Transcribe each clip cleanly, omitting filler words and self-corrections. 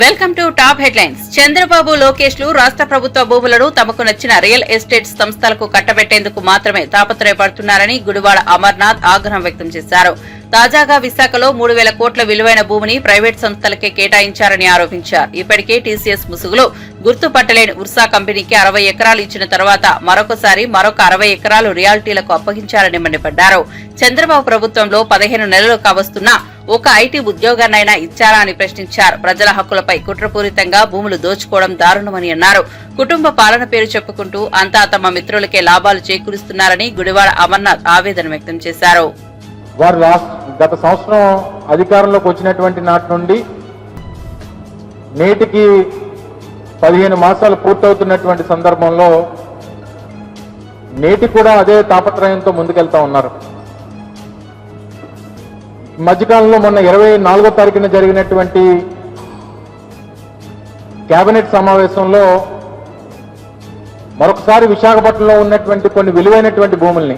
Welcome to top headlines. Chandrababu Lokesh లు రాష్ట్ర ప్రభుత్వ భూములను తమకు నచ్చిన రియల్ ఎస్టేట్ సంస్థలకు కట్టబెట్టేందుకు మాత్రమే తాపత్రయపడుతున్నారని గుడివాడ అమర్నాథ్ ఆగ్రహం వ్యక్తం చేశారు. తాజాగా విశాఖలో 3,000 కోట్ల విలువైన భూమిని ప్రైవేట్ సంస్థలకే కేటాయించారని ఆరోపించారు. ఇప్పటికే టీసీఎస్ ముసుగులో గుర్తుపట్టలేని ఉర్సా కంపెనీకి 60 ఎకరాలు ఇచ్చిన తర్వాత మరొక 60 ఎకరాలు రియాల్టీలకు అప్పగించారని మండిపడ్డారు. చంద్రబాబు ప్రభుత్వంలో 15 నెలలు కావస్తున్నా ఒక ఐటీ ఉద్యోగాన్నైనా ఇచ్చారా అని ప్రశ్నించారు. ప్రజల హక్కులపై కుట్రపూరితంగా భూములు దోచుకోవడం దారుణమని అన్నారు. కుటుంబ పాలన పేరు చెప్పుకుంటూ అంతా తమ మిత్రులకే లాభాలు చేకూరుస్తున్నారని గుడివాడ అమర్నాథ్ ఆవేదన వ్యక్తం చేశారు. వారు గత సంవత్సరం అధికారంలోకి వచ్చినటువంటి నాటి నుండి నేటికి 15 మాసాలు పూర్తవుతున్నటువంటి సందర్భంలో నేటి కూడా అదే తాపత్రయంతో ముందుకెళ్తా ఉన్నారు. మధ్యకాలంలో మొన్న 24వ తారీఖున జరిగినటువంటి కేబినెట్ సమావేశంలో మరొకసారి విశాఖపట్నంలో ఉన్నటువంటి కొన్ని విలువైనటువంటి భూముల్ని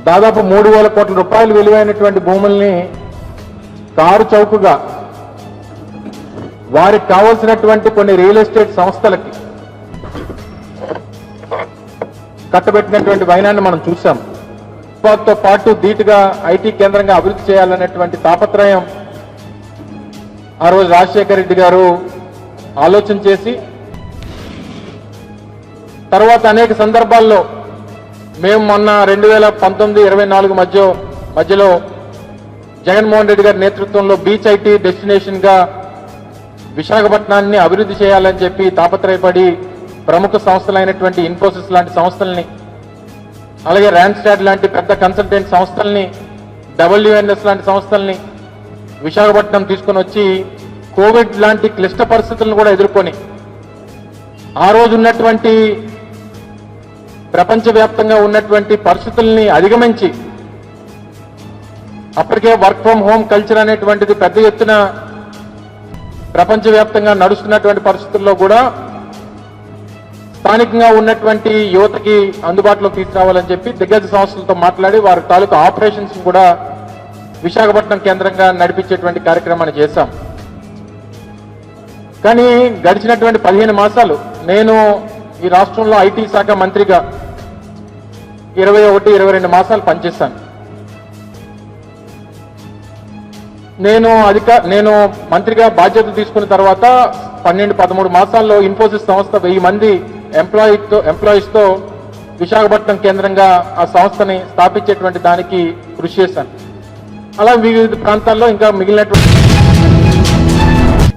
దాదాపు 3,000 కోట్ల రూపాయలు విలువైనటువంటి భూముల్ని కారు చౌకగా వారికి కావాల్సినటువంటి కొన్ని రియల్ ఎస్టేట్ సంస్థలకి కట్టబెట్టినటువంటి వైనాన్ని మనం చూసాం. తో పాటు ధీటుగా ఐటీ కేంద్రంగా అభివృద్ధి చేయాలనేటువంటి తాపత్రయం ఆ రోజు రాజశేఖర రెడ్డి గారు ఆలోచన చేసి తర్వాత అనేక సందర్భాల్లో మేము మొన్న 2019-24 మధ్యలో జగన్మోహన్ రెడ్డి గారి నేతృత్వంలో బీచ్ ఐటీ డెస్టినేషన్ గా విశాఖపట్నాన్ని అభివృద్ధి చేయాలని చెప్పి తాపత్రయపడి ప్రముఖ సంస్థలైనటువంటి ఇన్ఫోసిస్ లాంటి సంస్థల్ని, అలాగే ర్యాన్స్టాడ్ లాంటి పెద్ద కన్సల్టెంట్ సంస్థల్ని, WNS లాంటి సంస్థల్ని విశాఖపట్నం తీసుకుని వచ్చి కోవిడ్ లాంటి క్లిష్ట పరిస్థితులను కూడా ఎదుర్కొని ఆ రోజు ఉన్నటువంటి ప్రపంచవ్యాప్తంగా ఉన్నటువంటి పరిస్థితుల్ని అధిగమించి అప్పటికే వర్క్ ఫ్రం హోమ్ కల్చర్ అనేటువంటిది పెద్ద ఎత్తున ప్రపంచవ్యాప్తంగా నడుస్తున్నటువంటి పరిస్థితుల్లో కూడా స్థానికంగా ఉన్నటువంటి యువతకి అందుబాటులో తీసుకురావాలని చెప్పి దిగ్గజ సంస్థలతో మాట్లాడి వారి తాలూకు ఆపరేషన్స్ కూడా విశాఖపట్నం కేంద్రంగా నడిపించేటువంటి కార్యక్రమాన్ని చేశాం. కానీ గడిచినటువంటి 15 మాసాలు నేను ఈ రాష్ట్రంలో ఐటీ శాఖ మంత్రిగా 21-22 మాసాలు పనిచేశాను. నేను మంత్రిగా బాధ్యతలు తీసుకున్న తర్వాత 12-13 మాసాల్లో ఇన్ఫోసిస్ సంస్థ 1000 మంది ఎంప్లాయీస్ తో విశాఖపట్నం కేంద్రంగా ఆ సంస్థని స్థాపించేటువంటి దానికి కృషి చేశాను. అలా వివిధ ప్రాంతాల్లో ఇంకా మిగిలినటువంటి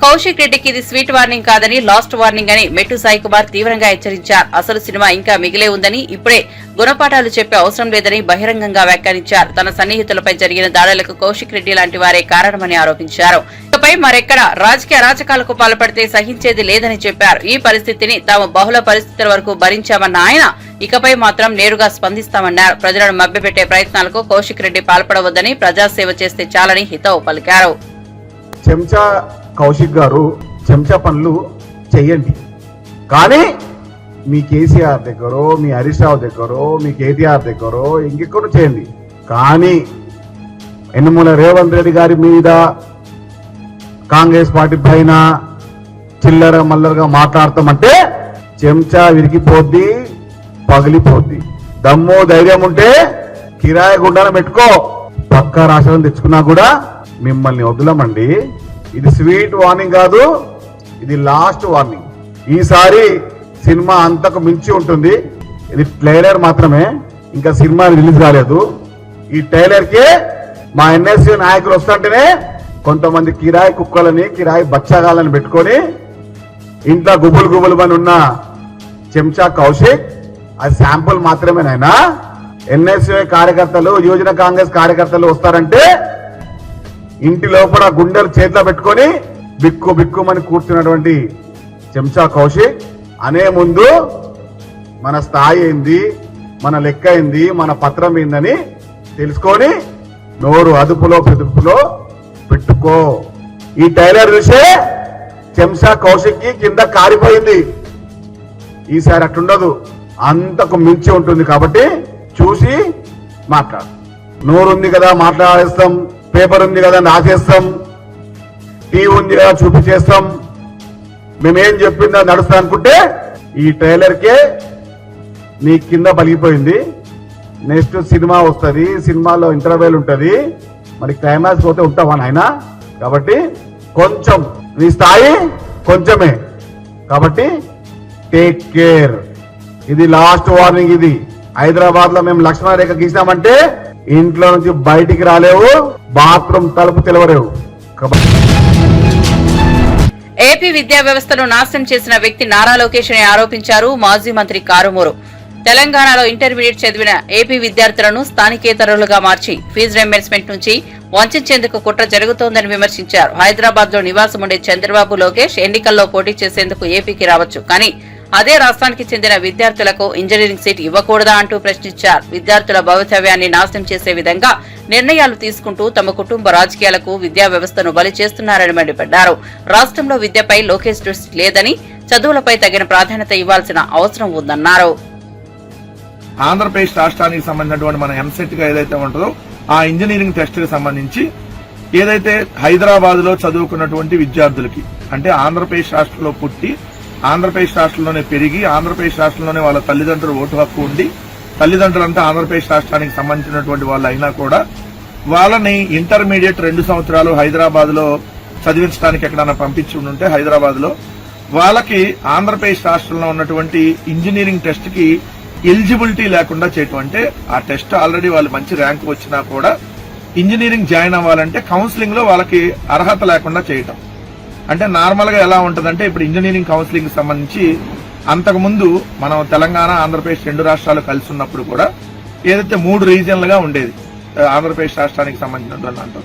కౌశిక్ రెడ్డికి ఇది స్వీట్ వార్నింగ్ కాదని లాస్ట్ వార్నింగ్ అని మెట్టు సాయి కుమార్ తీవ్రంగా హెచ్చరించారు. అసలు సినిమా ఇంకా మిగిలే ఉందని, ఇప్పుడే గుణపాఠాలు చెప్పే అవసరం లేదని బహిరంగంగా వ్యాఖ్యానించారు. తన సన్నిహితులపై జరిగిన దాడులకు కౌశిక్ రెడ్డి లాంటి వారే కారణమని ఆరోపించారు. ఇకపై మరెక్కడ రాజకీయ అరాచకాలకు పాల్పడితే సహించేది లేదని చెప్పారు. ఈ పరిస్థితిని తాము బహుళ పరిస్థితుల వరకు భరించామన్న ఆయన ఇకపై మాత్రం నేరుగా స్పందిస్తామన్నారు. ప్రజలను మభ్యపెట్టే ప్రయత్నాలకు కౌశిక్ రెడ్డి పాల్పడవద్దని, ప్రజాసేవ చేస్తే చాలని హితవు పలికారు. కౌశిక్ గారు చెంచా పనులు చెయ్యండి, కానీ మీ కేసీఆర్ దగ్గర, మీ హరీష్ రావు దగ్గర, మీ కేటీఆర్ దగ్గర ఇంకెక్కడ చేయండి. కానీ యనమల రేవంత్ రెడ్డి గారి మీద, కాంగ్రెస్ పార్టీ పైన చిల్లర మల్లరగా మాట్లాడతామంటే చెంచా విరిగిపోద్ది, పగిలిపోద్ది. దమ్ము ధైర్యం ఉంటే కిరాయి గుండాన పెట్టుకో, పక్క రాష్ట్రం తెచ్చుకున్నా కూడా మిమ్మల్ని వదలమండి. ఇది స్వీట్ వార్నింగ్ కాదు, ఇది లాస్ట్ వార్నింగ్. ఈసారి సినిమా అంతకు మించి ఉంటుంది. ఇది ట్రైలర్ మాత్రమే, ఇంకా సినిమా రిలీజ్ కాలేదు. ఈ ట్రైలర్ కి మా NSU నాయకులు వస్తుంటేనే కొంతమంది కిరాయి కుక్కలని, కిరాయి బచ్చాగాలని పెట్టుకొని ఇంట్లో గుబులు అని ఉన్న చెంచా కౌశిక్ అది శాంపుల్ మాత్రమేనైనా. NSU కార్యకర్తలు, యువజన కాంగ్రెస్ కార్యకర్తలు వస్తారంటే ఇంటి లోపల గుండెలు చేతిలో పెట్టుకొని బిక్కుమని కూర్చున్నటువంటి చెంచా కౌశిక్ అనే ముందు మన స్థాయి ఏంది, మన లెక్క ఏంది, మన పత్రం ఏందని తెలుసుకొని నోరు అదుపులో పెదుపులో పెట్టుకో. ఈ టైలర్ చూసే చెంచా కౌశిక్ కి కింద కారిపోయింది. ఈసారి అట్లుండదు, అంతకు మించి ఉంటుంది. కాబట్టి చూసి మాట్లాడు. నోరుంది కదా మాట్లాడేస్తాం, పేపర్ ఉంది కదా రాసేస్తాం, టీవీ ఉంది కదా చూపించేస్తాం, మేమేం చెప్పిందా నడుస్తా అనుకుంటే ఈ ట్రైలర్కే నీ కింద పలిగిపోయింది. నెక్స్ట్ సినిమా వస్తుంది, సినిమాలో ఇంటర్వెల్ ఉంటుంది, మరి క్లైమాక్స్ పోతే ఉంటావా నాయన? కాబట్టి కొంచెం నీ స్థాయి కొంచెమే, కాబట్టి టేక్ కేర్. ఇది లాస్ట్ వార్నింగ్. ఇది హైదరాబాద్ లో మేము లక్ష్మణ రేఖ గీసినామంటే ఇంట్లో నుంచి బయటికి రాలేవు, బాత్రూమ్ తలుపు తెలవలేవు. ఏపీ విద్యా వ్యవస్థను నాశనం చేసిన వ్యక్తి నారా లోకేష్ అని ఆరోపించారు మాజీ మంత్రి కారుమూరు. తెలంగాణలో ఇంటర్మీడియట్ చదివిన ఏపీ విద్యార్థులను స్థానికేతరులుగా మార్చి ఫీజు రింబర్స్మెంట్ నుంచి వంచేందుకు కుట్ర జరుగుతోందని విమర్శించారు. హైదరాబాద్ లో నివాసం ఉండే చంద్రబాబు లోకేష్ ఎన్నికల్లో పోటీ చేసేందుకు ఏపీకి రావచ్చు, కానీ అదే రాష్ట్రానికి చెందిన విద్యార్థులకు ఇంజనీరింగ్ సీట్ ఇవ్వకూడదా అంటూ ప్రశ్నించారు. విద్యార్థుల భవితవ్యాన్ని నాశనం చేసే విధంగా నిర్ణయాలు తీసుకుంటూ తమ కుటుంబ రాజకీయాలకు విద్యా వ్యవస్థను బలి చేస్తున్నారని మండిపడ్డారు. రాష్ట్రంలో విద్యపై లోకేష్ దృష్టి లేదని, చదువులపై తగిన ప్రాధాన్యత ఇవ్వాల్సిన అవసరం ఉందన్నారు. ఆంధ్రప్రదేశ్ రాష్ట్రానికి సంబంధించినటువంటి మన ఎంసెట్ గా ఏదైతే ఉంటుందో ఆ ఇంజనీరింగ్ టెస్ట్ కి సంబంధించి ఏదైతే హైదరాబాద్ లో చదువుకున్నటువంటి విద్యార్థులకి, అంటే ఆంధ్రప్రదేశ్ రాష్ట్రంలో పుట్టి ఆంధ్రప్రదేశ్ రాష్ట్రంలోనే పెరిగి ఆంధ్రప్రదేశ్ రాష్ట్రంలోనే వాళ్ళ తల్లిదండ్రులు ఓటు హక్కు ఉండి తల్లిదండ్రులంతా ఆంధ్రప్రదేశ్ రాష్ట్రానికి సంబంధించినటువంటి వాళ్ళు అయినా కూడా వాళ్ళని ఇంటర్మీడియట్ 2 సంవత్సరాలు హైదరాబాద్ లో చదివించడానికి ఎక్కడైనా పంపించి ఉంటే హైదరాబాద్ లో వాళ్ళకి ఆంధ్రప్రదేశ్ రాష్ట్రంలో ఉన్నటువంటి ఇంజనీరింగ్ టెస్ట్ కి ఎలిజిబిలిటీ లేకుండా చేయటం. అంటే ఆ టెస్ట్ ఆల్రెడీ వాళ్ళు మంచి ర్యాంక్ వచ్చినా కూడా ఇంజనీరింగ్ జాయిన్ అవ్వాలంటే కౌన్సిలింగ్ లో వాళ్ళకి అర్హత లేకుండా చేయటం. అంటే నార్మల్ గా ఎలా ఉంటదంటే ఇప్పుడు ఇంజనీరింగ్ కౌన్సిలింగ్ సంబంధించి అంతకుముందు మనం తెలంగాణ ఆంధ్రప్రదేశ్ 2 రాష్ట్రాలు కలిసి ఉన్నప్పుడు కూడా ఏదైతే 3 రీజియన్లుగా ఉండేది ఆంధ్రప్రదేశ్ రాష్ట్రానికి సంబంధించినటువంటి దాంట్లో,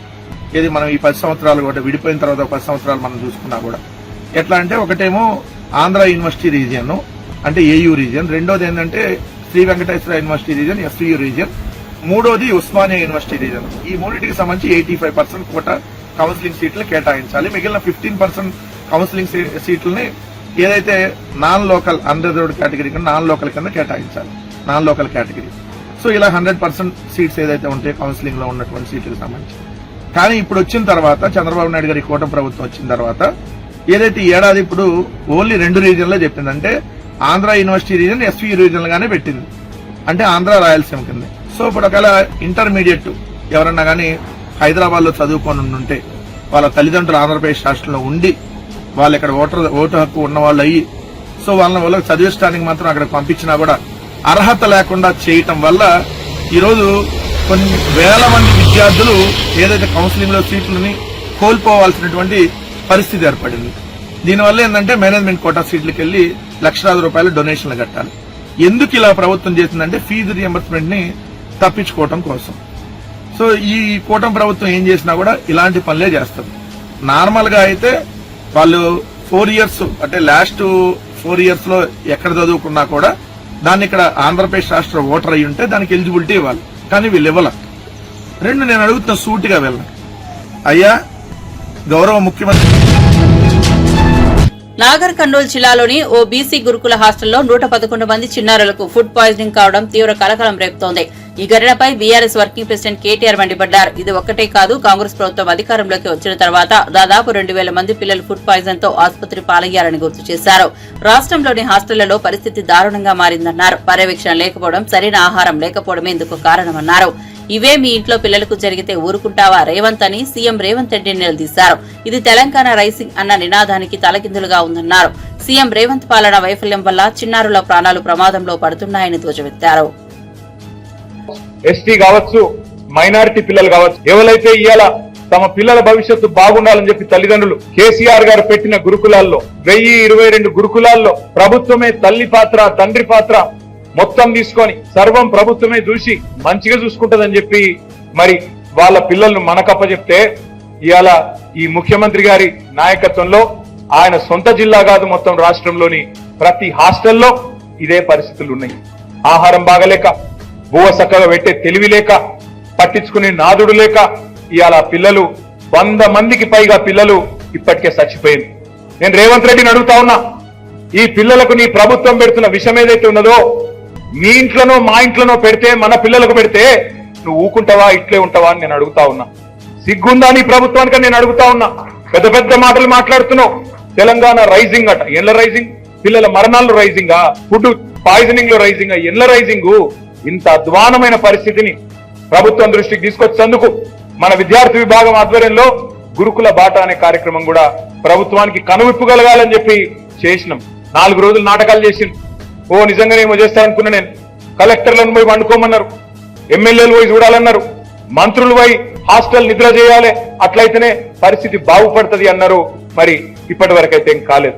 ఏది మనం ఈ 10 సంవత్సరాలు కూడా విడిపోయిన తర్వాత 10 సంవత్సరాలు మనం చూసుకున్నా కూడా ఎట్లా అంటే ఒకటేమో ఆంధ్ర యూనివర్సిటీ రీజియన్ అంటే ఏయూ రీజియన్, రెండోది ఏంటంటే Shri Venkateswara university region SVU region, మూడోది ఉస్మానియా యూనివర్సిటీ రీజియన్. ఈ మూడింటికి సంబంధించి 85% కోట కౌన్సిలింగ్ సీట్లు కేటాయించాలి. మిగిలిన 15% కౌన్సిలింగ్ సీట్లని ఏదైతే నాన్ లోకల్ అండర్ కేటగిరీ కింద నాన్ లోకల్ కింద కేటాయించాలి, నాన్ లోకల్ కేటగిరీ. సో ఇలా 100% సీట్స్ ఏదైతే ఉంటాయో కౌన్సిలింగ్ లో ఉన్నటువంటి సీట్లకు సంబంధించి. కానీ ఇప్పుడు వచ్చిన తర్వాత చంద్రబాబు నాయుడు గారి కూటమి ప్రభుత్వం వచ్చిన తర్వాత ఏదైతే ఈ ఏడాది ఇప్పుడు ఓన్లీ 2 రీజియన్లో చెప్పిందంటే Andhra university region SV region గానే పెట్టింది, అంటే ఆంధ్ర రాయలసీమ కింద. సో ఇప్పుడు ఒకవేళ ఇంటర్మీడియట్ ఎవరన్నా కానీ హైదరాబాద్ లో చదువుకొని ఉంటే వాళ్ళ తల్లిదండ్రులు ఆంధ్రప్రదేశ్ రాష్ట్రంలో ఉండి వాళ్ళు ఇక్కడ ఓటు హక్కు ఉన్న వాళ్ళు అయ్యి సో వాళ్ళకి చదివించడానికి మాత్రం అక్కడ పంపించినా కూడా అర్హత లేకుండా చేయటం వల్ల ఈరోజు కొన్ని వేల మంది విద్యార్థులు ఏదైతే కౌన్సిలింగ్ లో సీట్లని కోల్పోవాల్సినటువంటి పరిస్థితి ఏర్పడింది. దీనివల్ల ఏంటంటే మేనేజ్మెంట్ కోటా సీట్లకు వెళ్లి లక్షలాది రూపాయలు డొనేషన్లు కట్టాలి. ఎందుకు ఇలా ప్రభుత్వం చేసిందంటే ఫీజు రియంబర్స్మెంట్ ని తప్పించుకోవటం కోసం. సో ఈ కూటమి ప్రభుత్వం ఏం చేసినా కూడా ఇలాంటి పనులే చేస్తారు. నార్మల్ గా అయితే వాళ్ళు 4 ఇయర్స్ అంటే లాస్ట్ 4 ఇయర్స్ లో ఎక్కడ చదువుకున్నా కూడా దాన్ని ఇక్కడ ఆంధ్రప్రదేశ్ రాష్ట్ర ఓటర్ అయి ఉంటే దానికి ఎలిజిబిలిటీ ఇవ్వాలి, కానీ వీళ్ళు ఇవ్వాల. రెండు నేను అడుగుతున్న సూటిగా వెళ్ళను, అయ్యా గౌరవ ముఖ్యమంత్రి. నాగర్ కర్నూలు జిల్లాలోని ఓ బీసీ గురుకుల హాస్టల్లో 111 మంది చిన్నారులకు ఫుడ్ పాయిజనింగ్ కావడం తీవ్ర కలకలం రేపుతోంది. ఈ ఘటనపై బీఆర్ఎస్ వర్కింగ్ ప్రెసిడెంట్ కేటీఆర్ మండిపడ్డారు. ఇది ఒక్కటే కాదు, కాంగ్రెస్ ప్రభుత్వం అధికారంలోకి వచ్చిన తర్వాత దాదాపు 2000 మంది పిల్లలు ఫుడ్ పాయిజన్ తో ఆసుపత్రి పాలయ్యారని గుర్తు చేశారు. రాష్ట్రంలోని హాస్టళ్లలో పరిస్థితి దారుణంగా మారిందన్నారు. పర్యవేక్షణ లేకపోవడం, సరైన ఆహారం లేకపోవడమే ఇందుకు కారణమన్నారు. ఇవే మీ ఇంట్లో పిల్లలకు జరిగితే ఊరుకుంటావా రేవంత్ అని సీఎం రేవంత్ రెడ్డిని నిలదీశారు. ఇది తెలంగాణ రైసింగ్ అన్న నినాదానికి తలకిందులుగా ఉందన్నారు. సీఎం రేవంత్ పాలన వైఫల్యం వల్ల చిన్నారుల ప్రాణాలు ప్రమాదంలో పడుతున్నాయని ధ్వజమెత్తారు. ఎస్టీ కావచ్చు, మైనారిటీ పిల్లలు కావచ్చు, ఎవరైతే ఇవాళ తమ పిల్లల భవిష్యత్తు బాగుండాలని చెప్పి తల్లిదండ్రులు కేసీఆర్ గారు పెట్టిన గురుకులాల్లో 1022 గురుకులాల్లో ప్రభుత్వమే తల్లి పాత్ర తండ్రి పాత్ర మొత్తం తీసుకొని సర్వం ప్రభుత్వమే చూసి మంచిగా చూసుకుంటదని చెప్పి మరి వాళ్ళ పిల్లలను మనకప్ప చెప్తే ఇవాళ ఈ ముఖ్యమంత్రి గారి నాయకత్వంలో ఆయన సొంత జిల్లా కాదు మొత్తం రాష్ట్రంలోని ప్రతి హాస్టల్లో ఇదే పరిస్థితులు ఉన్నాయి. ఆహారం బాగలేక, బువ్వ చక్కగా పెట్టే తెలివి లేక, పట్టించుకునే నాదుడు లేక ఇవాళ పిల్లలు 100 మందికి పైగా పిల్లలు ఇప్పటికే చచ్చిపోయింది. నేను రేవంత్ రెడ్డిని అడుగుతా ఉన్నా, ఈ పిల్లలకు నీ ప్రభుత్వం పెడుతున్న విషయం ఏదైతే ఉన్నదో మీ ఇంట్లోనో మా ఇంట్లోనో పెడితే, మన పిల్లలకు పెడితే నువ్వు ఊకుంటావా, ఇట్లే ఉంటావా అని నేను అడుగుతా ఉన్నా. సిగ్గుందా నీ ప్రభుత్వానికి నేను అడుగుతా ఉన్నా. పెద్ద పెద్ద మాటలు మాట్లాడుతున్నావు. తెలంగాణ రైజింగ్ అట, ఎన్ల రైజింగ్? పిల్లల మరణాలు రైజింగా? ఫుడ్ పాయిజనింగ్ లో రైజింగ్? ఎన్ల రైజింగ్? ఇంత అధ్వానమైన పరిస్థితిని ప్రభుత్వం దృష్టికి తీసుకొచ్చేందుకు మన విద్యార్థి విభాగం ఆధ్వర్యంలో గురుకుల బాట అనే కార్యక్రమం కూడా ప్రభుత్వానికి కనువిప్పు కలగాలని చెప్పి చేసినాం. 4 రోజులు నాటకాలు చేసింది. నిజంగానే ఏమో చేస్తారనుకున్నా నేను. కలెక్టర్లను పోయి వండుకోమన్నారు, ఎమ్మెల్యేలు పోయి చూడాలన్నారు, మంత్రులు పోయి హాస్టల్ నిద్ర చేయాలి, అట్లయితేనే పరిస్థితి బాగుపడుతుంది అన్నారు. మరి ఇప్పటి వరకైతే ఏం కాలేదు.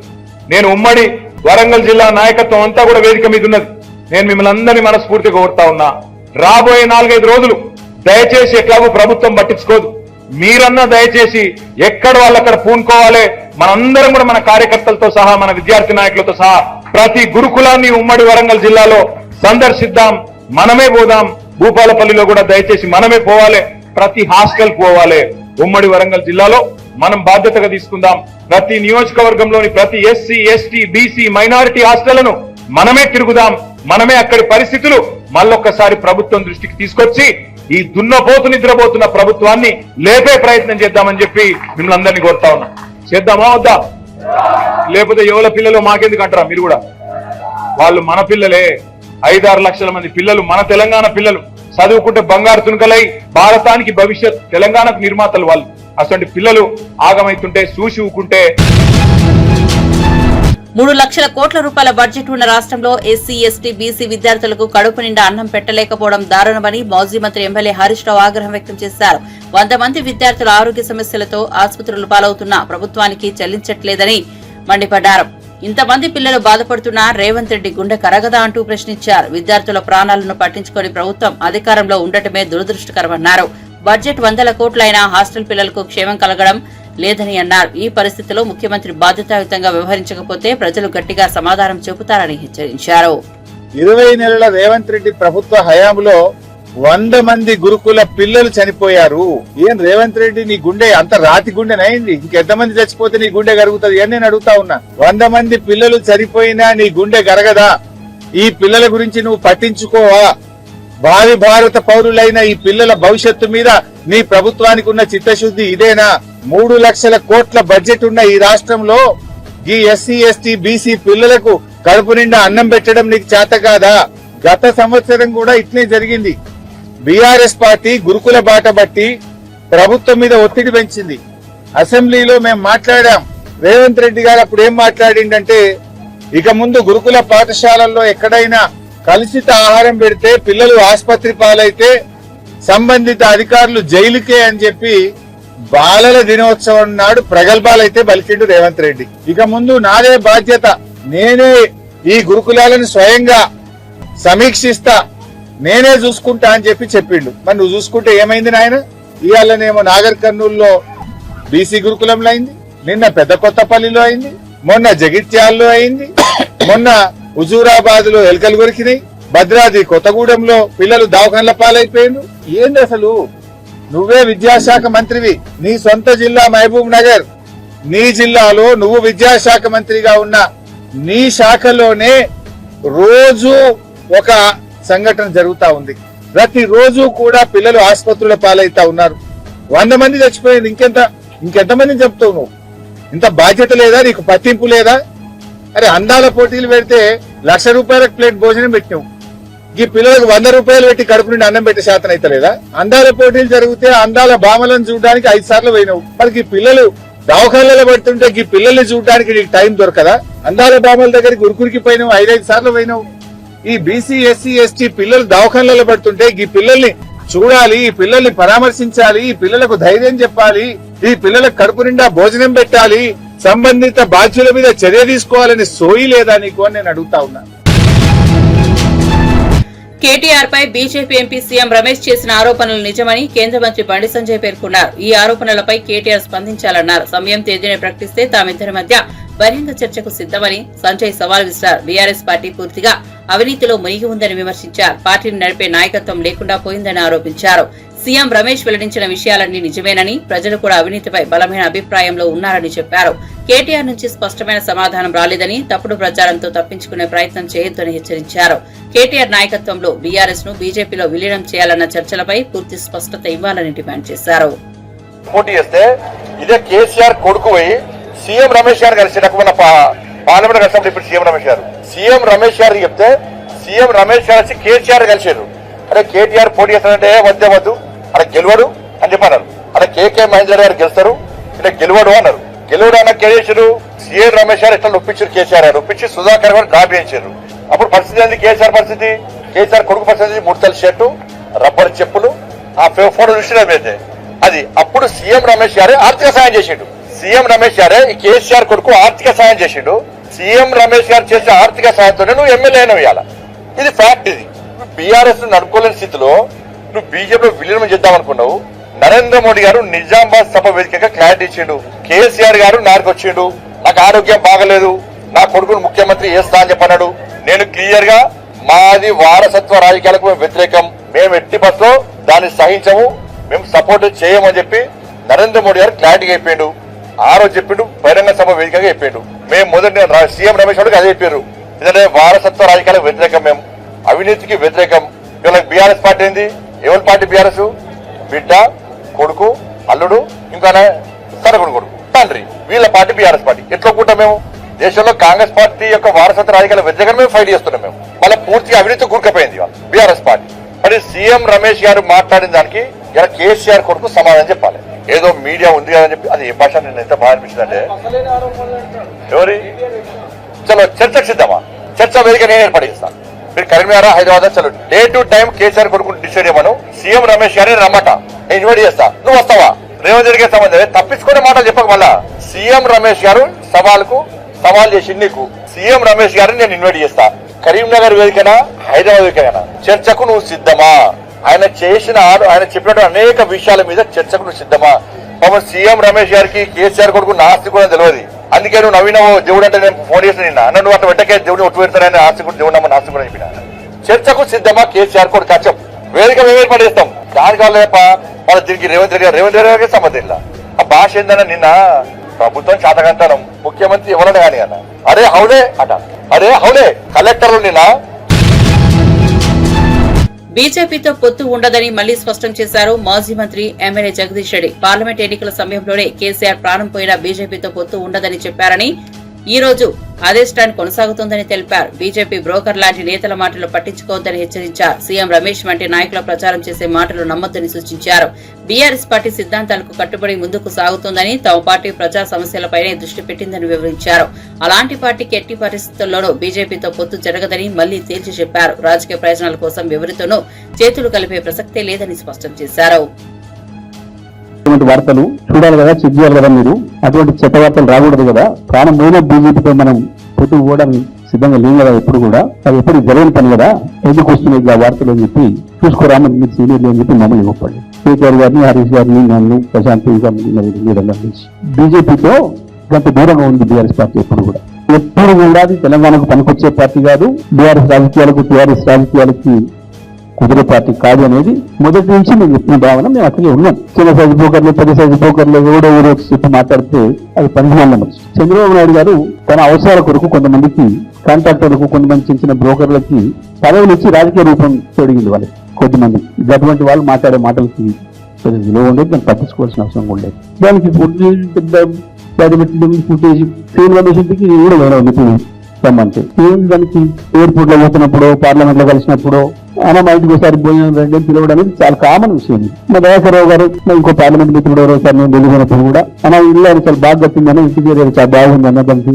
నేను ఉమ్మడి వరంగల్ జిల్లా నాయకత్వం అంతా కూడా వేదిక మీద ఉన్నది. నేను మిమ్మల్ని అందరినీ మనస్ఫూర్తిగా కోరుతా ఉన్నా, రాబోయే 4-5 రోజులు దయచేసి ఎట్లాగో ప్రభుత్వం పట్టించుకోదు, మీరన్నా దయచేసి ఎక్కడ వాళ్ళు అక్కడ పూనుకోవాలి. మనందరం కూడా మన కార్యకర్తలతో సహా, మన విద్యార్థి నాయకులతో సహా ప్రతి గురుకులాన్ని ఉమ్మడి వరంగల్ జిల్లాలో సందర్శిద్దాం, మనమే పోదాం. భూపాలపల్లిలో కూడా దయచేసి మనమే పోవాలి, ప్రతి హాస్టల్ పోవాలి. ఉమ్మడి వరంగల్ జిల్లాలో మనం బాధ్యతగా తీసుకుందాం. ప్రతి నియోజకవర్గంలోని ప్రతి ఎస్సీ, ఎస్టీ, బీసీ, మైనారిటీ హాస్టళ్లను మనమే తిరుగుదాం. మనమే అక్కడి పరిస్థితులు మళ్ళొక్కసారి ప్రభుత్వం దృష్టికి తీసుకొచ్చి ఈ దున్నపోతు నిద్రపోతున్న ప్రభుత్వాన్ని లేపే ప్రయత్నం చేద్దామని చెప్పి మిమ్మల్ని అందరినీ కోరుతా ఉన్నా. చేద్దామా వద్దా? లేకపోతే యువల పిల్లలు మాకెందుకు అంటారా? మీరు కూడా వాళ్ళు మన పిల్లలే. 5-6 లక్షల మంది పిల్లలు, మన తెలంగాణ పిల్లలు చదువుకుంటే బంగారు తునకలై భారతానికి భవిష్యత్, తెలంగాణకు నిర్మాతలు వాళ్ళు. అటువంటి పిల్లలు ఆగమైతుంటే చూసి ఊకుంటే 3 లక్షల కోట్ల రూపాయల బడ్జెట్ ఉన్న రాష్ట్రంలో ఎస్సీ, ఎస్టీ, బీసీ విద్యార్థులకు కడుపు నిండా అన్నం పెట్టలేకపోవడం దారుణమని మాజీ మంత్రి ఎమ్మెల్యే హరీష్ రావు ఆగ్రహం వ్యక్తం చేశారు. 100 మంది విద్యార్థుల ఆరోగ్య సమస్యలతో ఆసుపత్రులు పాలవుతున్నా ప్రభుత్వానికి చెల్లించట్లేదని మండిపడ్డారు. ఇంతమంది పిల్లలు బాధపడుతున్నా రేవంత్ రెడ్డి గుండె కరగదా అంటూ ప్రశ్నించారు. విద్యార్థుల ప్రాణాలను పట్టించుకొని ప్రభుత్వం అధికారంలో ఉండటమే దురదృష్టకరమన్నారు. బడ్జెట్ 100 కోట్లైనా హాస్టల్ పిల్లలకు క్షేమం కలగడం లేదని అన్నారు. ఈ పరిస్థితిలో ముఖ్యమంత్రి బాధ్యతాయుతంగా వ్యవహరించకపోతే ప్రజలు గట్టిగా సమాధానం చెబుతారని హెచ్చరించారు. 20 నెలల రేవంత్ రెడ్డి ప్రభుత్వ హయాంలో 100 మంది గురుకుల పిల్లలు చనిపోయారు. ఏం రేవంత్ రెడ్డి, నీ గుండె అంత రాతి గుండెనైంది? ఇంకెంతమంది చచ్చిపోతే నీ గుండె గరుగుతుంది అని నేను అడుగుతా ఉన్నా. 100 మంది పిల్లలు చనిపోయినా నీ గుండె గరగదా? ఈ పిల్లల గురించి నువ్వు పట్టించుకోవా? భావి భారత పౌరులైన ఈ పిల్లల భవిష్యత్తు మీద నీ ప్రభుత్వానికి ఉన్న చిత్తశుద్ధి ఇదేనా? 3 లక్షల కోట్ల బడ్జెట్ ఉన్న ఈ రాష్ట్రంలో ఈ ఎస్సీ, ఎస్టీ, బీసీ పిల్లలకు కడుపు నిండా అన్నం పెట్టడం నీకు చేత కాదా? గత సంవత్సరం కూడా ఇట్లే జరిగింది. బీఆర్ఎస్ పార్టీ గురుకుల బాట బట్టి ప్రభుత్వం మీద ఒత్తిడి పెంచింది. అసెంబ్లీలో మేము మాట్లాడాం. రేవంత్ రెడ్డి గారు అప్పుడు ఏం మాట్లాడిందంటే, ఇక ముందు గురుకుల పాఠశాలల్లో ఎక్కడైనా కలుషిత ఆహారం పెడితే పిల్లలు ఆసుపత్రి పాలైతే సంబంధిత అధికారులు జైలుకే అని చెప్పి బాలల దినోత్సవం నాడు ప్రగల్భాలైతే బలికిండు రేవంత్ రెడ్డి. ఇక ముందు నాదే బాధ్యత, నేనే ఈ గురుకులాలను స్వయంగా సమీక్షిస్తా, నేనే చూసుకుంటా అని చెప్పి చెప్పిండు. మరి నువ్వు చూసుకుంటే ఏమైంది నాయన? ఇవాళనేమో నాగర్ కర్నూలులో బీసీ గురుకులంలో అయింది, నిన్న పెద్ద కొత్తపల్లిలో అయింది, మొన్న జగిత్యాల్లో అయింది, మొన్న హుజూరాబాద్ లో ఎలుకలు కొరికినాయి, భద్రాద్రి కొత్తగూడెంలో పిల్లలు దవాఖాన్ల పాలైపోయిండు. ఏంది అసలు? నువ్వే విద్యాశాఖ మంత్రివి, నీ సొంత జిల్లా మహబూబ్ నగర్, నీ జిల్లాలో నువ్వు విద్యాశాఖ మంత్రిగా ఉన్న నీ శాఖలోనే రోజు ఒక సంఘటన జరుగుతా ఉంది. ప్రతిరోజు కూడా పిల్లలు ఆసుపత్రుల పాలైతా ఉన్నారు. 100 మంది చచ్చిపోయింది. ఇంకెంతమందిని చెప్తావు నువ్వు? ఇంత బాధ్యత లేదా నీకు? పట్టింపు లేదా? అరే, అందాల పోటీలు పెడితే 1,00,000 రూపాయలకు ప్లేట్ భోజనం పెట్టినావు. ఈ పిల్లలకు 100 రూపాయలు పెట్టి కడుపు నుండి అన్నం పెట్టే శాతం అయితే లేదా? అందాల పోటీలు జరిగితే అందాల భామలను చూడడానికి 5 సార్లు పోయినావు. మనకి పిల్లలు దవాఖానలో పడుతుంటే ఈ పిల్లల్ని చూడడానికి నీకు టైం దొరకదా? అందాల భామల దగ్గరికి ఉరుకురికి పోయినావు, 5 సార్లు పోయినావు. ఈ బీసీ, ఎస్సీ, ఎస్టీ పిల్లలు దవాఖానలో పడుతుంటే ఈ పిల్లల్ని చూడాలి, ఈ పిల్లల్ని పరామర్శించాలి, ఈ పిల్లలకు ధైర్యం చెప్పాలి, ఈ పిల్లలకు కడుపు నిండా భోజనం పెట్టాలి, సంబంధిత బాధ్యుల మీద చర్య తీసుకోవాలని సోయి లేదా నీకు అని నేను అడుగుతా ఉన్నా. కేటీఆర్ పై బీజేపీ ఎంపీ సీఎం రమేష్ చేసిన ఆరోపణలు నిజమని కేంద్ర మంత్రి బండి సంజయ్ పేర్కొన్నారు. ఈ ఆరోపణలపై కేటీఆర్ స్పందించాలన్నారు. సమయం తేదీని ప్రకటిస్తే తామిద్దరి మధ్య బహిరంగ చర్చకు సిద్దమని సంజయ్ సవాల్ విసిరారు. బీఆర్ఎస్ పార్టీ పూర్తిగా అవినీతిలో మునిగి ఉందని విమర్శించారు. పార్టీని నడిపే నాయకత్వం లేకుండా పోయిందని ఆరోపించారు. సీఎం రమేష్ వెల్లడించిన విషయాలన్నీ నిజమేనని, ప్రజలు కూడా అవినీతిపై బలమైన అభిప్రాయంలో ఉన్నారని చెప్పారు. కేటీఆర్ నుంచి స్పష్టమైన సమాధానం రాలేదని, తప్పుడు ప్రచారంతో తప్పించుకునే ప్రయత్నం చేయొద్దని హెచ్చరించారు. కేటీఆర్ నాయకత్వంలో బీఆర్ఎస్ ను బీజేపీలో విలీనం చేయాలన్న చర్చలపై పూర్తి స్పష్టత ఇవ్వాలని డిమాండ్ చేశారు. పోటీ చేస్తే ఇదే కేసీఆర్ కొడుకు పోయి సీఎం రమేష్ గారు కలిసి నాకు మన పార్లమెంట్ కలిసినప్పుడు ఇప్పుడు సీఎం రమేష్ గారు చెప్తే సీఎం రమేష్ గారు వచ్చి కేసీఆర్ కలిసారు. అరే కేటీఆర్ పోటీ చేస్తారంటే వద్దు అలా గెలవడు అని చెప్పన్నారు. అలా కేకే మహేందర్ గారు గెలుస్తారు ఇలా గెలవడు అన్నారు. గెలవడు అన్న కేసీఆర్ సీఎం రమేష్ గారు ఎట్లా ఒప్పించారు కేసీఆర్ గారు ఒప్పించి సుధాకర్ గారు డ్రాప్ చేయించారు. అప్పుడు పరిస్థితి ఏంది కేసీఆర్ పరిస్థితి, కేసీఆర్ కొడుకు పరిస్థితి ముడతల షర్టు రబ్బర్ చెప్పులు ఆ ఫోటో చూసినట్లయితే అది అప్పుడు సీఎం రమేష్ గారే ఆర్థిక సాయం చేసిండు. సీఎం రమేష్ గారే ఈ కేసీఆర్ కొడుకు ఆర్థిక సాయం చేసిండు. సీఎం రమేష్ గారు చేసే ఆర్థిక సాయంతోనే నువ్వు ఎమ్మెల్యే అయినావు. ఇవాళ ఇది ఫ్యాక్ట్. ఇది బీఆర్ఎస్ నడుపుకోలేని స్థితిలో నువ్వు బీజేపీలో విలీనం చేద్దాం అనుకున్నావు. నరేంద్ర మోడీ గారు నిజామాబాద్ సభ వేదికగా క్లారిటీ ఇచ్చిండు. కేసీఆర్ గారు నాకు వచ్చిండు, నాకు ఆరోగ్యం బాగలేదు, నా కొడుకును ముఖ్యమంత్రి చేస్తా అని చెప్పన్నాడు. నేను క్లియర్ గా మాది వారసత్వ రాజకీయాలకు మేము వ్యతిరేకం, మేము ఎట్టి బస్సులో దాన్ని సహించము, మేము సపోర్ట్ చేయమని చెప్పి నరేంద్ర మోడీ గారు క్లారిటీగా అయిపోయిండు. ఆ రోజు చెప్పిండు, బహిరంగ సభ వేదికగా అయిపోయిండు. మేము మొదటి సీఎం రమేష్ గారికి అదే చెప్పారు, ఎందుకంటే వారసత్వ రాజకీయాలకు వ్యతిరేకం, మేము అవినీతికి వ్యతిరేకం. వీళ్ళకి బీఆర్ఎస్ పార్టీ ఏంది, ఎవరి పార్టీ బీఆర్ఎస్? బిడ్డ, కొడుకు, అల్లుడు, ఇంకా సరకుడు కొడుకు, తండ్రి, వీళ్ళ పార్టీ బీఆర్ఎస్ పార్టీ. ఎట్లా కూటా మేము దేశంలో కాంగ్రెస్ పార్టీ యొక్క వారసత్వ రాజకీయాల వ్యతిరేకంగా మేము ఫైట్ చేస్తున్నాం. మేము మళ్ళీ పూర్తిగా అవినీతి కూరుకుపోయింది బీఆర్ఎస్ పార్టీ. మరి సీఎం రమేష్ గారు మాట్లాడిన దానికి ఇలా కేసీఆర్ కొడుకు సమాధానం చెప్పాలి. ఏదో మీడియా ఉంది అని చెప్పి అది ఏ భాష నేను ఎంత బాగా అనిపించింది అంటే ఎవరి చలో చర్చకు సిద్ధమా, చర్చ వేదిక నేను ఏర్పాటు చేస్తాను. మీరు కరీంనగర్ హైదరాబాద్ చలో డే టు టైం కేసీఆర్ కొడుకు డిసైడ్ చేయమను. సీఎం రమేష్ గారిని రమ్మట, నేను ఇన్వైట్ చేస్తా, నువ్వు వస్తావా? రేవంత్ రెడ్డికి సంబంధం తప్పించుకునే మాటలు చెప్పక మళ్ళా సీఎం రమేష్ గారు సవాల్ చేసి నీకు సీఎం రమేష్ గారిని నేను ఇన్వైట్ చేస్తా. కరీంనగర్ వేదికనా హైదరాబాద్ వేదికనా చర్చకు నువ్వు సిద్ధమా? ఆయన చెప్పినట్టు అనేక విషయాల మీద చర్చకు నువ్వు సిద్ధమా? పాపం సీఎం రమేష్ గారికి కేసీఆర్ కొడుకు నాస్తి కూడా తెలియదు. అందుకే నువ్వు నవ్వినావు దేవుడు అంటే నేను ఫోన్ చేసిన నిన్న నువ్వు అట్లా వెంటకే దేవుడిని ఒట్టు పెడతానని ఆస్తి కూడా దేవుడు నాస్తి కూడా చెప్పిన. చర్చకు సిద్ధమా కేసీఆర్ కొడుకు? కచ్చం వేదిక మేము ఏర్పాటు చేస్తాం. దానికి వాళ్ళ వాళ్ళ దీనికి రేవంత్ రెడ్డి గారికి సంబంధం ఇలా. ఆ భాష ఏందన్నా నిన్న ప్రభుత్వం చాతకంటాను ముఖ్యమంత్రి ఎవరైనా కానీ అన్న అరే హౌలే అట, అరే హౌలే కలెక్టర్లు నిన్న. బీజేపీతో పొత్తు ఉండదని మళ్లీ స్పష్టం చేశారు మాజీ మంత్రి ఎమ్మెల్యే జగదీష్ రెడ్డి. పార్లమెంట్ ఎన్నికల సమయంలోనే కేసీఆర్ ప్రాణం పోయినా బీజేపీతో పొత్తు ఉండదని చెప్పారని, ఈ రోజు అదే స్టాండ్ కొనసాగుతోందని తెలిపారు. బీజేపీ బ్రోకర్ లాంటి నేతల మాటలు పట్టించుకోవద్దని హెచ్చరించారు. సీఎం రమేష్ వంటి నాయకుల ప్రచారం చేసే మాటలు నమ్మొద్దని సూచించారు. బీఆర్ఎస్ పార్టీ సిద్ధాంతాలకు కట్టుబడి ముందుకు సాగుతోందని, తమ పార్టీ ప్రజా సమస్యలపైనే దృష్టి పెట్టిందని వివరించారు. అలాంటి పార్టీకి ఎట్టి పరిస్థితుల్లోనూ బీజేపీతో పొత్తు జరగదని మళ్లీ తేల్చి చెప్పారు. రాజకీయ ప్రయోజనాల కోసం ఎవరితోనూ చేతులు కలిపే ప్రసక్తే లేదని స్పష్టం చేశారు. వార్తలు చూడాలి కదా, చెక్ చేయాలి కదా. మీరు అటువంటి చెత్త వార్తలు రాకూడదు కదా. ప్రాణం పోయిన బీజేపీతో మనం పొత్తు పోవడానికి సిద్ధంగా లేం కదా. ఎప్పుడు కూడా అది ఎప్పుడు జరగని పని కదా. ఎందుకు వస్తున్నాయి ఇలా వార్తలు అని చెప్పి చూసుకోరామని మీరు సీనియర్లు అని చెప్పి మమ్మల్ని ఇవ్వకండి. కేటీఆర్ గారిని, హరీష్ గారిని, నన్ను, ప్రశాంత్ బీజేపీతో గంట దూరంగా ఉంది బీఆర్ఎస్ పార్టీ. ఎప్పుడు కూడా అది తెలంగాణకు పనికొచ్చే పార్టీ కాదు. బీఆర్ఎస్ రాజకీయాలకు, టీఆర్ఎస్ రాజకీయాలకి కుదిరే పార్టీ కాదు అనేది మొదటి నుంచి మేము చెప్పిన భావన. మేము అట్లే ఉన్నాం. చిన్న సైజు పోకర్లు, పెద్ద సైజు పోకర్లు ఊరో చెప్పి మాట్లాడితే అది పనికిమాలం. చంద్రబాబు నాయుడు గారు తన అవసరాల కొరకు కొంతమందికి కాంట్రాక్టర్లకు, కొంతమంది చిన్న చిన్న బ్రోకర్లకి పదవులు ఇచ్చి రాజకీయ రూపం తొడిగింది వాళ్ళకి. కొద్దిమంది అటువంటి వాళ్ళు మాట్లాడే మాటలకి విలువ ఉండేది, దాన్ని పట్టించుకోవాల్సిన అవసరం ఉండేది. దానికి ఫుటేజ్ ఫీల్ వందేసింటికి కూడా వేరే రమ్మంటే ఏం దానికి ఎయిర్పోర్ట్ లో పోతున్నప్పుడు, పార్లమెంట్ లో కలిసినప్పుడు అన్న మా ఇంటికి ఒకసారి భోజనం రండి పిలవడం అనేది చాలా కామన్ విషయం. మా దయాకర్రావు గారు ఇంకో పార్లమెంట్ మిత్రుడు ఒకసారి నేను వెళ్ళినప్పుడు కూడా అన్న ఇల్లు అని చాలా బాగా కట్టిందని, ఇంటికి చాలా బాగుంది అన్న, దానికి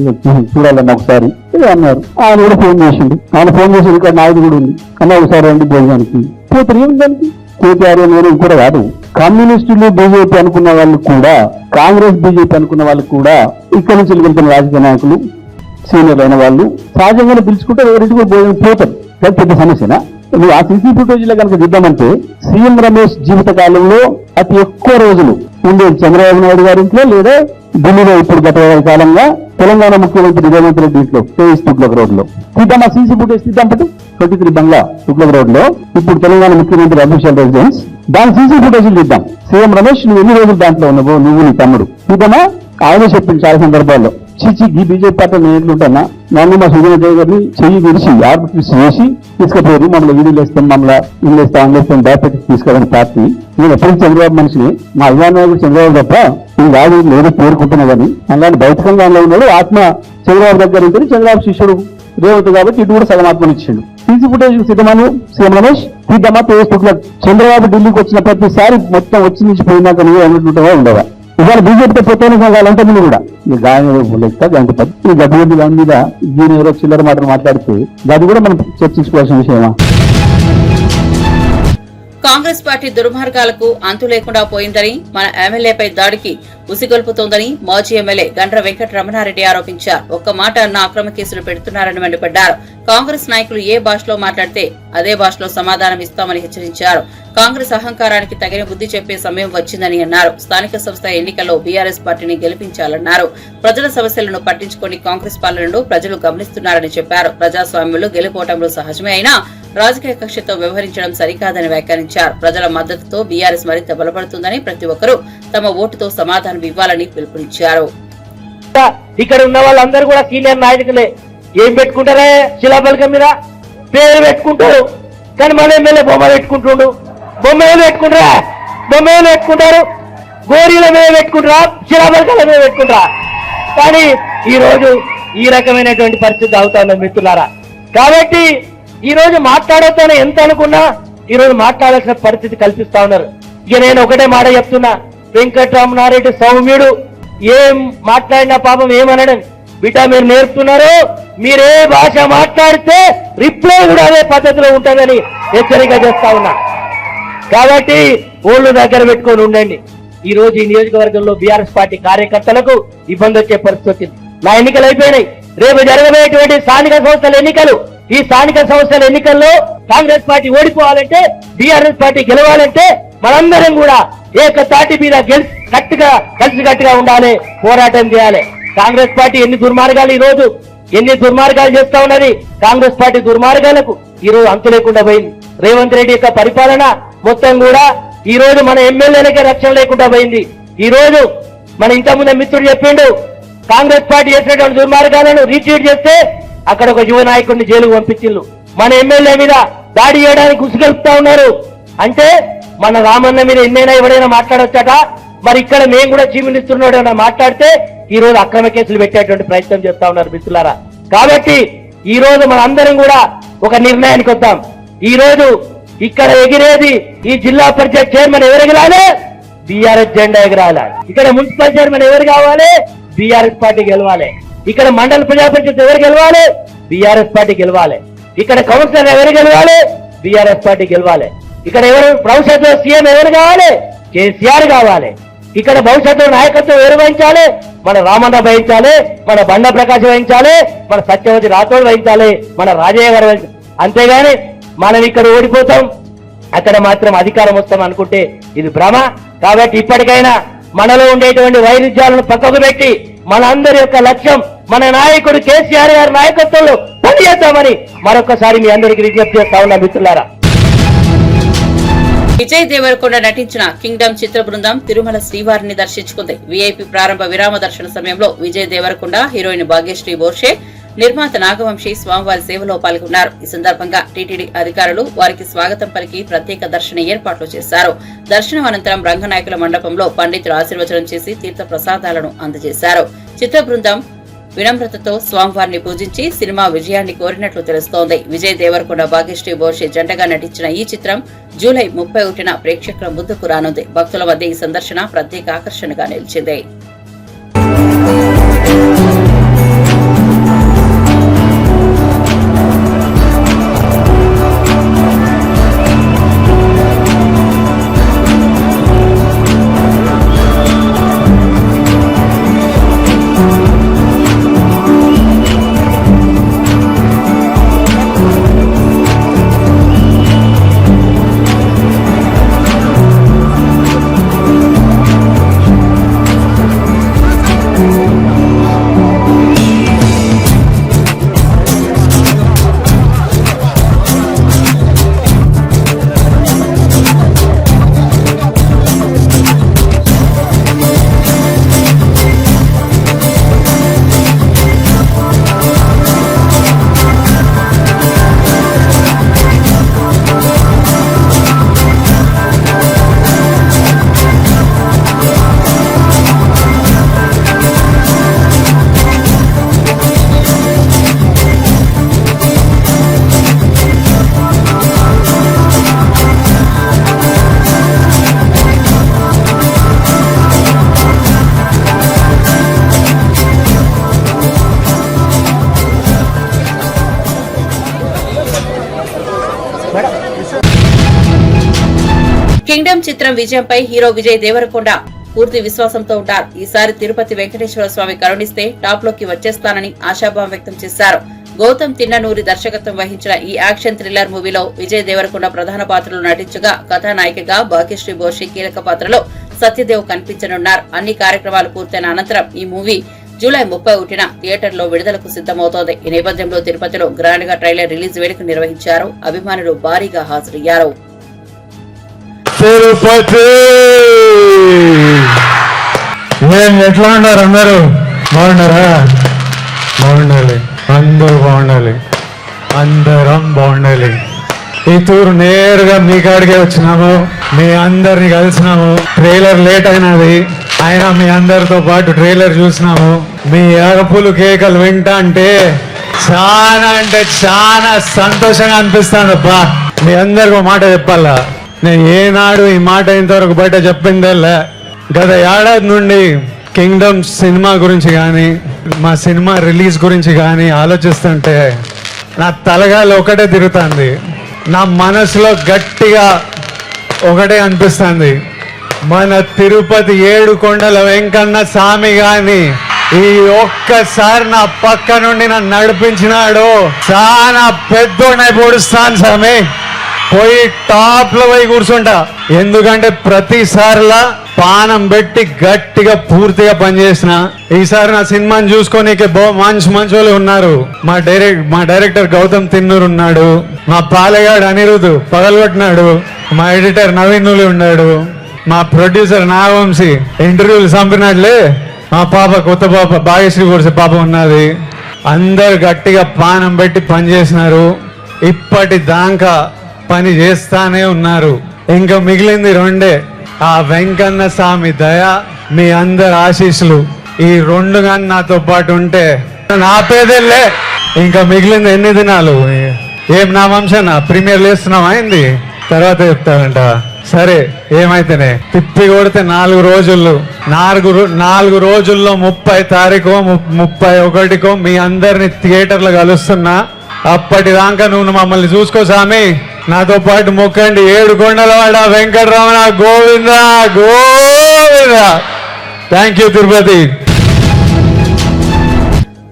చూడాలన్న ఒకసారి అన్నారు. ఆయన కూడా ఫోన్ చేసిండు. ఆయన ఫోన్ చేసి ఇక్కడ నాయుడు కూడా ఉంది అన్న ఒకసారి రండి భోజనానికి. పోతారు ఏమి దానికి కేటీఆర్ నేను కూడా కాదు. కమ్యూనిస్టులు బీజేపీ అనుకున్న వాళ్ళు కూడా, కాంగ్రెస్ బీజేపీ అనుకున్న వాళ్ళు కూడా ఇక్కడి నుంచి వెళ్తున్న రాజకీయ నాయకులు, సీనియర్ అయిన వాళ్ళు సహజంగానే పిలుచుకుంటే ఎవరింటికి భోజనం పోతారు. కానీ పెద్ద సమస్యనా? నువ్వు ఆ సీసీ ఫుటేజ్ లో కనుక చూద్దామంటే సీఎం రమేష్ జీవిత కాలంలో అతి ఎక్కువ రోజులు ఉండేది చంద్రబాబు నాయుడు గారి ఇంట్లో, లేదా ఢిల్లీలో ఇప్పుడు గత కాలంగా తెలంగాణ ముఖ్యమంత్రి రేవంత్ రెడ్డి ఇంట్లో తుగ్లక్ రోడ్ లో. తీద్దాం ఆ సీసీ ఫుటేజ్ తీద్దాం. 23 బంగ్లా తుగ్లక్ రోడ్ లో ఇప్పుడు తెలంగాణ ముఖ్యమంత్రి అఫీషియల్ రెసిడెన్స్. దాని సీసీ ఫుటేజ్ తీద్దాం. సీఎం రమేష్ నువ్వు ఎన్ని రోజులు దాంట్లో ఉన్నావు, నువ్వు నీ తమ్ముడు తీద్దామా? ఆయనే చెప్పింది చాలా సందర్భాల్లో, చీచి ఈ బీజేపీ పార్టీ నేను ఎట్లుంటానా, నన్ను మా సుజనజయ్ గారిని చెయ్యి విడిచి ఆర్బిట్రీస్ చేసి తీసుకుపోయారు. మమ్మల్ని వీడియోలు వేస్తాం, మమ్మల్ని ఇల్లు వేస్తాం, అంగేస్తాం, భయపెట్టి తీసుకెళ్ళని పార్టీ నేను ఎప్పటికీ చంద్రబాబు మనిషిని, మా అభిమానాయకుడు చంద్రబాబు తప్ప నేను కాదు నేను కోరుకుంటున్నా కానీ అలాంటి బౌద్ధికంగా ఉన్నాడు. ఆత్మ చంద్రబాబు దగ్గర ఉంటుంది, చంద్రబాబు శిష్యుడు రేవంత్ కాబట్టి ఇటు కూడా సగం ఆత్మనిచ్చాడు. టీసీ ఫుటేజ్ సిద్ధమాను సీఎం రమేష్ తీద్దామా ఫేస్బుక్ లో చంద్రబాబు ఢిల్లీకి వచ్చిన ప్రతిసారి మొత్తం వచ్చి నుంచి పోయినాక నువ్వు అన్నట్టుగా ఉండవా. ఇవాళ బీజేపీతో ప్రత్యేకంగా కావాలంటే ముందు కూడా ఈ గాయం లెక్క గంట ఈ గడ్డి దాని మీద దీని ఎవరో చిల్లర మాటలు మాట్లాడితే అది కూడా మనం చర్చించుకోవాల్సిన విషయమా. కాంగ్రెస్ పార్టీ దుర్మార్గాలకు అంతు లేకుండా పోయిందని, మన ఎమ్మెల్యేపై దాడికి ఉసిగొల్పుతోందని మాజీ ఎమ్మెల్యే గండ్ర వెంకట రమణారెడ్డి ఆరోపించారు. ఒక్క మాట అన్న అక్రమ కేసులు పెడుతున్నారని మండిపడ్డారు. కాంగ్రెస్ నాయకులు ఏ భాషలో మాట్లాడితే అదే భాషలో సమాధానం ఇస్తామని హెచ్చరించారు. కాంగ్రెస్ అహంకారానికి తగిన బుద్ధి చెప్పే సమయం వచ్చిందని అన్నారు. స్థానిక సంస్థ ఎన్నికల్లో బీఆర్ఎస్ పార్టీని గెలిపించాలన్నారు. ప్రజల సమస్యలను పట్టించుకుని కాంగ్రెస్ పాలనను ప్రజలు గమనిస్తున్నారని చెప్పారు. ప్రజాస్వామ్యంలో గెలుపోవటంలో సహజమే అయినా రాజకీయ కక్షతో వ్యవహరించడం సరికాదని వ్యాఖ్యానించారు. ప్రజల మద్దతుతో బీఆర్ఎస్ మరింత బలపడుతుందని, ప్రతి ఒక్కరూ తమ ఓటుతో సమాధానం ఇవ్వాలని పిలుపునిచ్చారు. ఇక్కడ ఉన్న వాళ్ళందరూ కూడా సీనియర్ నాయకులే. ఏం పెట్టుకుంటారే శిలాఫలకం మీద పేరు పెట్టుకుంటారు, కానీ మన ఎమ్మెల్యే బొమ్మ పెట్టుకుంటుండు. బొమ్మ ఏమి పెట్టుకుంటారా? బొమ్మ ఏమి పెట్టుకుంటారు? గోరీల మీద పెట్టుకుంటారా? శిలాఫలకాల మీద పెట్టుకుంటారా? కానీ ఈ రోజు ఈ రకమైనటువంటి పరిస్థితి అవుతా ఉన్నది మిత్రులారా. కాబట్టి ఈ రోజు మాట్లాడతాను ఎంత అనుకున్నా ఈ రోజు మాట్లాడాల్సిన పరిస్థితి కల్పిస్తా ఉన్నారు. ఇక నేను ఒకటే మాట చెప్తున్నా, వెంకటరమణారెడ్డి సౌమ్యుడు, ఏం మాట్లాడినా పాపం ఏమనడం. బిడ్డ మీరు నేర్పుతున్నారు, మీరే భాష మాట్లాడితే రిప్లై కూడా అదే పద్ధతిలో ఉంటుందని హెచ్చరిక చేస్తా ఉన్నా. కాబట్టి ఓళ్ళు దగ్గర పెట్టుకొని ఉండండి. ఈ రోజు ఈ నియోజకవర్గంలో బీఆర్ఎస్ పార్టీ కార్యకర్తలకు ఇబ్బంది వచ్చే పరిస్థితి వచ్చింది. నా ఎన్నికలు అయిపోయినాయి, రేపు జరగబోయేటువంటి స్థానిక సంస్థల ఎన్నికలు. ఈ స్థానిక సంస్థల ఎన్నికల్లో కాంగ్రెస్ పార్టీ ఓడిపోవాలంటే, బీఆర్ఎస్ పార్టీ గెలవాలంటే మనందరం కూడా ఏకతాటి మీద కలిసికట్టుగా ఉండాలి, పోరాటం చేయాలి. కాంగ్రెస్ పార్టీ ఎన్ని దుర్మార్గాలు చేస్తా ఉన్నది. కాంగ్రెస్ పార్టీ దుర్మార్గాలకు ఈ రోజు అంతు లేకుండా పోయింది. రేవంత్ రెడ్డి యొక్క పరిపాలన మొత్తం కూడా ఈ రోజు మన ఎమ్మెల్యేలకే రక్షణ లేకుండా పోయింది. ఈ రోజు మన ఇంతకుముందు మిత్రుడు చెప్పిండు, కాంగ్రెస్ పార్టీ చేసినటువంటి దుర్మార్గాలను రీట్వీట్ చేస్తే అక్కడ ఒక యువ నాయకుడిని జైలుకు పంపించిల్లు. మన ఎమ్మెల్యే మీద దాడి చేయడానికి ఉసిగలుపుతా ఉన్నారు. అంటే మన రామన్న మీద ఎన్నైనా ఎవరైనా మాట్లాడొచ్చట. మరి ఇక్కడ మేము కూడా చీఫ్ మినిస్టర్ ఎవరైనా మాట్లాడితే ఈ రోజు అక్రమ కేసులు పెట్టేటువంటి ప్రయత్నం చేస్తా ఉన్నారు మిత్రులారా. కాబట్టి ఈ రోజు మన అందరం కూడా ఒక నిర్ణయానికి వద్దాం. ఈ రోజు ఇక్కడ ఎగిరేది ఈ జిల్లా పరిషత్ చైర్మన్ ఎవరు ఎగరాలి? బీఆర్ఎస్ జెండా ఎగరాలి. ఇక్కడ మున్సిపల్ చైర్మన్ ఎవరు కావాలి? బీఆర్ఎస్ పార్టీ గెలవాలి. ఇక్కడ మండల ప్రజా పరిషత్ ఎవరు గెలవాలి? బీఆర్ఎస్ పార్టీ గెలవాలి. ఇక్కడ కౌన్సిలర్ ఎవరు గెలవాలి? బీఆర్ఎస్ పార్టీ గెలవాలి. ఇక్కడ ఎవరు భవిష్యత్తులో సీఎం ఎవరు కావాలి? కేసీఆర్ కావాలి. ఇక్కడ భవిష్యత్తులో నాయకత్వం ఎవరు వహించాలి? మన రామన్న వహించాలి, మన బండ ప్రకాశ్ వహించాలి, మన సత్యవతి రాథోడ్ వహించాలి, మన రాజయ్య గారు వహించాలి. అంతేగాని మనం ఇక్కడ ఓడిపోతాం, అక్కడ మాత్రం అధికారం వస్తాం అనుకుంటే ఇది భ్రమ. కాబట్టి ఇప్పటికైనా మనలో ఉండేటువంటి వైరుధ్యాలను పక్కకు పెట్టి మన అందరి యొక్క లక్ష్యం మన నాయకుడు కేసీఆర్ గారి నాయకత్వంలో పనిచేద్దామని మరొకసారి మీ అందరికీ విజ్ఞప్తి చేస్తా ఉన్నా మిత్రులారా. విజయ్ దేవరకొండ నటించిన కింగ్డమ్ చిత్ర బృందం తిరుమల శ్రీవారిని దర్శించుకుంది. వీఐపీ ప్రారంభ విరామ దర్శన సమయంలో విజయ్ దేవరకొండ, హీరోయిన్ భాగ్యశ్రీ బోర్షే, నిర్మాత నాగవంశీ స్వామివారి సేవలో పాల్గొన్నారు. ఈ సందర్భంగా టీటీడీ అధికారులు వారికి స్వాగతం పలికి ప్రత్యేక దర్శన ఏర్పాట్లు చేశారు. దర్శనం అనంతరం రంగనాయకుల మండపంలో పండితులు ఆశీర్వచనం చేసి తీర్థ ప్రసాదాలను అందజేశారు. చిత్ర బృందం వినమ్రతతో స్వామివారిని పూజించి సినిమా విజయాన్ని కోరినట్లు తెలుస్తోంది. విజయ్ దేవరకొండ, భాగ్యశ్రీ బోర్షే జంటగా నటించిన ఈ చిత్రం జూలై 31న ప్రేక్షకుల ముందుకు రానుంది. భక్తుల మధ్య ఈ సందర్శన ప్రత్యేక ఆకర్షణగా నిలిచింది. కింగ్డమ్ చిత్రం విజయంపై హీరో విజయ్ దేవరకొండ పూర్తి విశ్వాసంతో ఉంటారు. ఈసారి తిరుపతి వెంకటేశ్వర స్వామి కరుణిస్తే టాప్ లోకి వచ్చేస్తానని ఆశాభావం వ్యక్తం చేశారు. గౌతమ్ తిన్ననూరి దర్శకత్వం వహించిన ఈ యాక్షన్ థ్రిల్లర్ మూవీలో విజయ్ దేవరకొండ ప్రధాన పాత్రలో నటించగా కథానాయికగా భాగ్యశ్రీ బోషి కీలక పాత్రలో సత్యదేవ్ కనిపించనున్నారు. అన్ని కార్యక్రమాలు పూర్తయిన అనంతరం ఈ మూవీ జూలై 31న థియేటర్లో విడుదలకు సిద్దమవుతోంది. ఈ నేపథ్యంలో తిరుపతిలో గ్రాండ్ గా ట్రైలర్ రిలీజ్ వేడుక నిర్వహించారు. అభిమానులు భారీగా హాజరయ్యారు. ఎట్లా ఉన్నారు? అందరూ బాగున్నారా? బాగుండాలి, అందరూ బాగుండాలి, అందరం బాగుండాలి. ఈ తూరు నేరుగా మీ కాడికే వచ్చినాము, మీ అందరిని కలిసినాము. ట్రైలర్ లేట్ అయినది, అయినా మీ అందరితో పాటు ట్రైలర్ చూసినాము. మీ అగపులు కేకలు వింటా అంటే చాలా సంతోషంగా అనిపిస్తుంది. అబ్బా, మీ అందరికి మాట చెప్పాలా, నేను ఏనాడు ఈ మాట ఇంతవరకు బయట చెప్పిందల్లా. గత ఏడాది నుండి కింగ్డమ్ సినిమా గురించి కానీ మా సినిమా రిలీజ్ గురించి కానీ ఆలోచిస్తుంటే నా తలగాలి ఒకటే తిరుగుతుంది. నా మనసులో గట్టిగా ఒకటే అనిపిస్తుంది, మన తిరుపతి 7 కొండల వెంకన్న స్వామి గాని ఈ ఒక్కసారి నా పక్క నుండి నన్ను నడిపించినాడు. చాలా పెద్దోడై పొడుస్తాను స్వామి, పోయి టాప్ లో పోయి కూర్చుంటా. ఎందుకంటే ప్రతిసారిలా పానం పెట్టి గట్టిగా పూర్తిగా పనిచేసిన. ఈసారి నా సినిమాని చూసుకోనీకే మంచి వాళ్ళు ఉన్నారు. మా డైరెక్టర్ గౌతమ్ తిన్నూరు ఉన్నాడు, మా పాలెగాడు అనిరుద్ పగలగొట్టినాడు, మా ఎడిటర్ నవీన్ నులి ఉన్నాడు, మా ప్రొడ్యూసర్ నాగవంశీ ఇంటర్వ్యూలు చంపినట్లే మా పాప కొత్త పాప భాగ్యశ్రీ కొడిసే పాప ఉన్నది. అందరు గట్టిగా పానం పెట్టి పనిచేసినారు. ఇప్పటి దాకా పని చేస్తానే ఉన్నారు. ఇంకా మిగిలింది 2, ఆ వెంకన్న స్వామి దయ, మీ అందరి ఆశీస్సులు. ఈ 2 గాని నాతో పాటు ఉంటే నాపేదేలే. ఇంకా మిగిలింది ఎన్ని దినాలు? ఏం నా వంశన ప్రీమియర్ లేస్తున్నావా అయింది, తర్వాత చెప్తానంట. సరే ఏమైతేనే తిప్పి కొడితే 4 రోజుల్లో 4 రోజుల్లో 30 తారీఖు 31కో మీ అందరిని థియేటర్లో కలుస్తున్నా. అప్పటిదాకా నువ్వు మమ్మల్ని చూసుకో స్వామి, నాతో పాటు మొక్కండి. 7 కొండలవాడ వెంకటరమణ గోవింద గోవింద. Thank you Tirupati.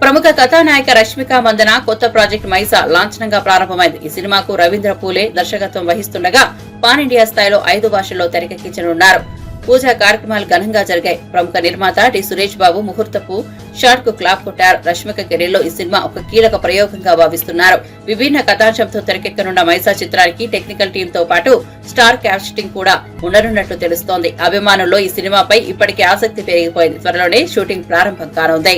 ప్రముఖ కథానాయిక రష్మిక మందన కొత్త ప్రాజెక్ట్ మైసా లాంఛనంగా ప్రారంభమైంది. ఈ సినిమాకు రవీంద్ర పూలే దర్శకత్వం వహిస్తుండగా పాన్ ఇండియా స్థాయిలో 5 భాషల్లో తెరకెక్కించనున్నారు. పూజా కార్యక్రమాలు ఘనంగా జరిగాయి. ప్రముఖ నిర్మాత టి సురేష్ బాబు ముహూర్తపు షాట్ కు క్లాప్ కొట్టారు. రష్మిక కెరీర్ లో ఈ సినిమా ఒక కీలక ప్రయోగంగా భావిస్తున్నారు. విభిన్న కథాంశంతో తెరకెక్కనున్న మైసా చిత్రానికి టెక్నికల్ టీమ్ తో పాటు స్టార్ కాస్టింగ్ కూడా ఉండనున్నట్లు తెలుస్తోంది. అభిమానుల్లో ఈ సినిమాపై ఇప్పటికే ఆసక్తి పెరిగిపోయింది. త్వరలోనే షూటింగ్ ప్రారంభం కానుంది.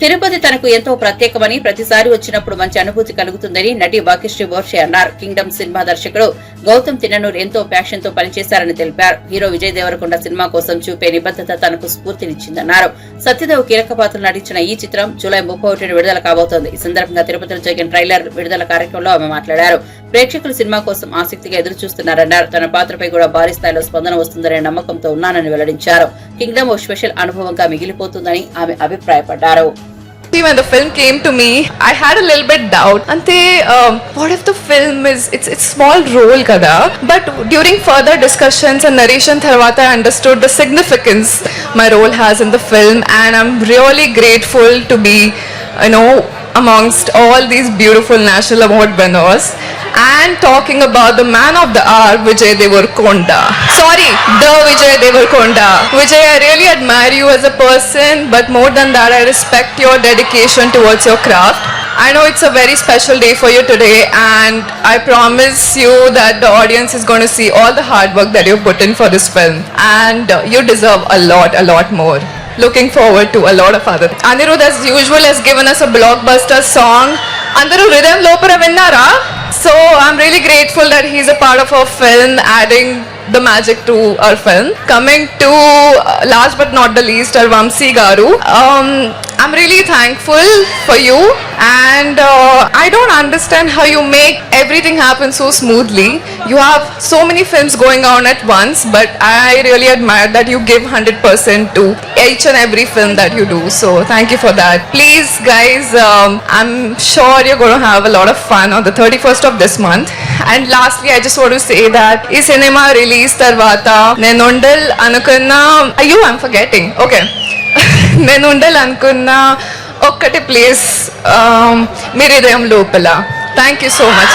తిరుపతి తనకు ఎంతో ప్రత్యేకమని, ప్రతిసారి వచ్చినప్పుడు మంచి అనుభూతి కలుగుతుందని నటి భాగ్యశ్రీ బోర్షే అన్నారు. కింగ్డమ్ సినిమా దర్శకుడు గౌతమ్ తిన్ననూర్ ఎంతో ప్యాషన్ తో పనిచేశారని తెలిపారు. హీరో విజయ్ దేవరకొండ సినిమా కోసం చూపే నిబద్దత తనకు స్ఫూర్తినిచ్చిందన్నారు. సత్యదేవ్ కీలక పాత్రలు నటించిన ఈ చిత్రం జూలై 31న విడుదల కాబోతోంది. ఈ సందర్భంగా తిరుపతిలో జరిగిన ట్రైలర్ విడుదల కార్యక్రమంలో ఆమె మాట్లాడారు. ప్రేక్షకులు సినిమా కోసం ఆసక్తిగా ఎదురు చూస్తున్నారన్నారు. తన పాత్రపై కూడా భారీ స్థాయిలో స్పందన వస్తుందనే నమ్మకంతో ఉన్నానని వెల్లడించారు. కింగ్డమ్ ఓ స్పెషల్ అనుభవంగా మిగిలిపోతుందని ఆమె అభిప్రాయపడ్డారు. When the film came to me, I had a little bit doubt. Ante, what if the film is it's small role kada? But during further discussions and narration, tharwata I understood the significance my role has in the film, and I'm really grateful to be, amongst all these beautiful national award winners and talking about the man of the hour, Vijay Deverakonda. Sorry, the Vijay Deverakonda. Vijay, I really admire you as a person, but more than that, I respect your dedication towards your craft. I know it's a very special day for you today, and I promise you that the audience is going to see all the hard work that you put in for this film, and you deserve a lot more. Looking forward to a lot of other. Anirudh, as usual, has given us a blockbuster song. Andaru Rhythm Lopara Vinnara. So I'm really grateful that he's a part of our film, adding the magic to our film. Coming to last but not the least, our Vamsi Garu. I'm really thankful for you, and I don't understand how you make everything happen so smoothly. You have so many films going on at once, but I really admire that you give 100% to each and every film that you do. So thank you for that. Please guys, I'm sure you're going to have a lot of fun on the 31st of this month. And lastly, I just want to say that ఈ cinema release తర్వాత నేను అనుకున్నా I'm forgetting. Okay. నేను ఉండాలనుకున్న ఒక్కటి place మీ హృదయం లోపల. Thank you so much.